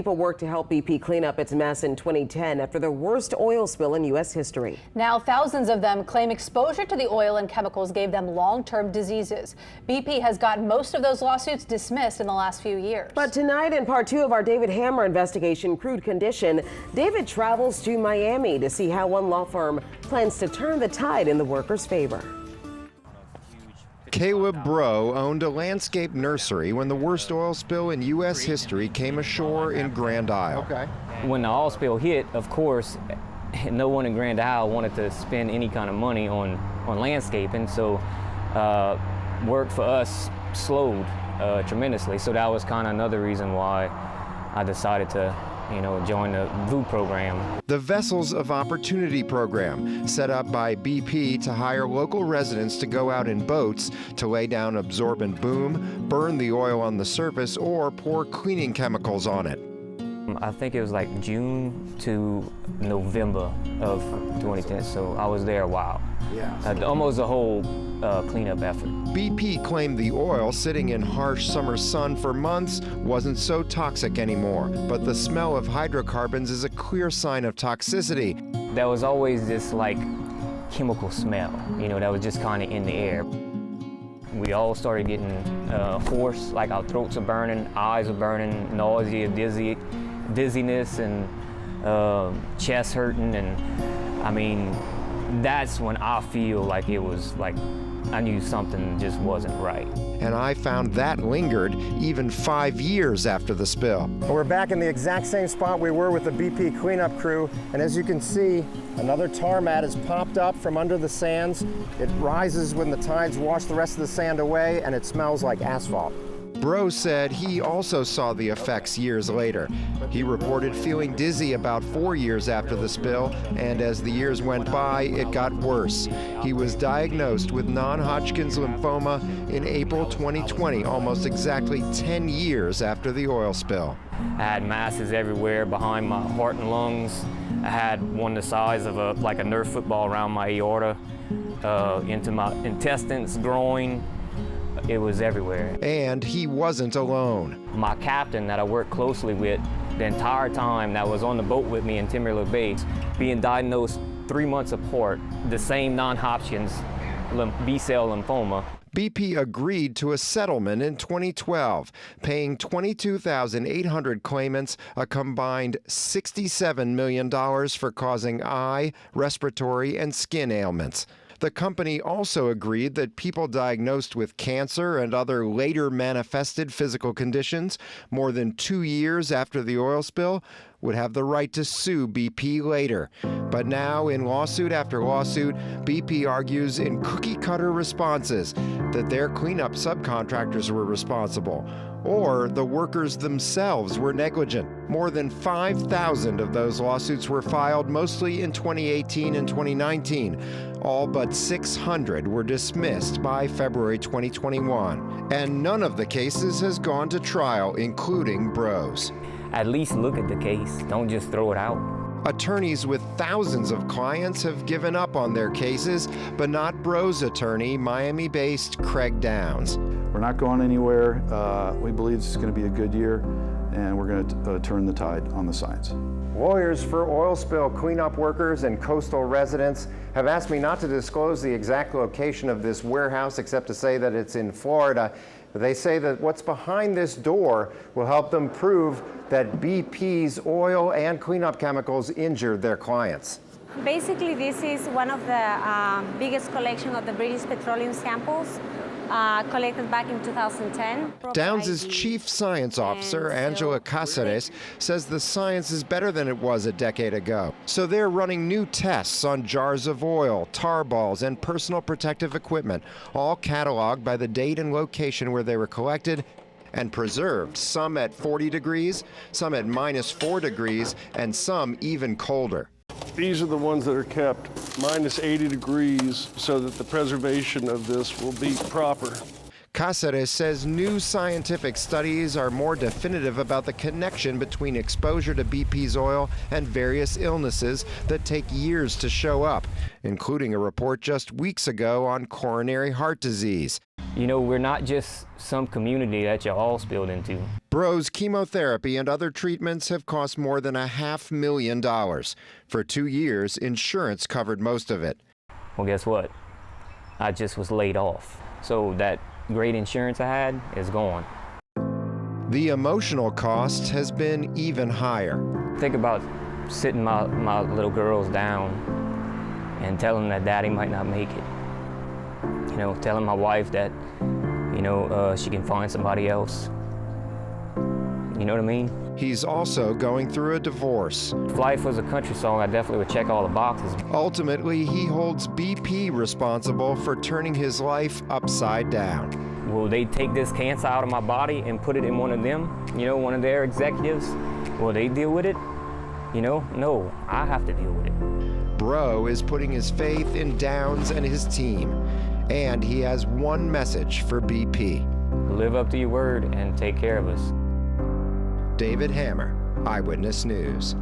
People worked to help BP clean up its mess in 2010 after the worst oil spill in U.S. history. Now thousands of them claim exposure to the oil and chemicals gave them long-term diseases. BP has gotten most of those lawsuits dismissed in the last few years. But tonight, in part 2 of our David Hammer investigation, Crude Condition, David travels to Miami to see how one law firm plans to turn the tide in the workers' favor. Caleb Breaux owned a landscape nursery when the worst oil spill in U.S. history came ashore in Grand Isle. When the oil spill hit, of course, no one in Grand Isle wanted to spend any kind of money on landscaping, so work for us slowed tremendously. So that was kind of another reason why I decided to join the VOO program. The Vessels of Opportunity program, set up by BP to hire local residents to go out in boats to lay down absorbent boom, burn the oil on the surface, or pour cleaning chemicals on it. I think it was like June to November of 2010, so I was there a while. Almost a whole cleanup effort. BP claimed the oil sitting in harsh summer sun for months wasn't so toxic anymore, but the smell of hydrocarbons is a clear sign of toxicity. There was always this like chemical smell, that was just kind of in the air. We all started getting hoarse, like our throats are burning, eyes are burning, nausea, dizziness, and chest hurting, and I mean, that's when I feel like it was like I knew something just wasn't right. And I found that lingered even 5 years after the spill. We're back in the exact same spot we were with the BP cleanup crew, and as you can see, another tar mat has popped up from under the sands. It rises when the tides wash the rest of the sand away, and it smells like asphalt. Breaux said he also saw the effects years later. He reported feeling dizzy about 4 years after the spill, and as the years went by, it got worse. He was diagnosed with non-Hodgkin's lymphoma in April 2020, almost exactly 10 years after the oil spill. I had masses everywhere behind my heart and lungs. I had one the size of a Nerf football around my aorta, into my intestines, groin. It was everywhere. And he wasn't alone. My captain that I worked closely with the entire time that was on the boat with me in Timberlake Bay, being diagnosed 3 months apart, the same non-Hodgkin's B-cell lymphoma. BP agreed to a settlement in 2012, paying 22,800 claimants a combined $67 million for causing eye, respiratory, and skin ailments. The company also agreed that people diagnosed with cancer and other later manifested physical conditions more than 2 years after the oil spill would have the right to sue BP later. But now, in lawsuit after lawsuit, BP argues in cookie-cutter responses that their cleanup subcontractors were responsible, or the workers themselves were negligent. More than 5,000 of those lawsuits were filed, mostly in 2018 and 2019. All but 600 were dismissed by February 2021. And none of the cases has gone to trial, including Breaux's. At least look at the case. Don't just throw it out. Attorneys with thousands of clients have given up on their cases, but not Breaux's attorney, Miami-based Craig Downs. We're not going anywhere. We believe this is going to be a good year, and we're going to turn the tide on the science. Lawyers for oil spill cleanup workers and coastal residents have asked me not to disclose the exact location of this warehouse, except to say that it's in Florida. They say that what's behind this door will help them prove that BP's oil and cleanup chemicals injured their clients. Basically, this is one of the biggest collection of the British petroleum samples collected back in 2010. Downs' chief science officer, Angela Cáceres, says the science is better than it was a decade ago. So they're running new tests on jars of oil, tar balls, and personal protective equipment, all cataloged by the date and location where they were collected and preserved, some at 40 degrees, some at -4 degrees, and some even colder. These are the ones that are kept -80 degrees so that the preservation of this will be proper. Cáceres says new scientific studies are more definitive about the connection between exposure to BP's oil and various illnesses that take years to show up, including a report just weeks ago on coronary heart disease. You know, we're not just some community that you all spilled into. Bro's chemotherapy and other treatments have cost more than $500,000. For 2 years, insurance covered most of it. Well, guess what? I just was laid off. So that great insurance I had is gone. The emotional cost has been even higher. Think about sitting my little girls down and telling them that daddy might not make it. You know, telling my wife that, you know, she can find somebody else. You know what I mean? He's also going through a divorce. If life was a country song, I definitely would check all the boxes. Ultimately, he holds BP responsible for turning his life upside down. Will they take this cancer out of my body and put it in one of them, you know, one of their executives? Will they deal with it? You know, no, I have to deal with it. Bro is putting his faith in Downs and his team. And he has one message for BP. Live up to your word and take care of us. David Hammer, Eyewitness News.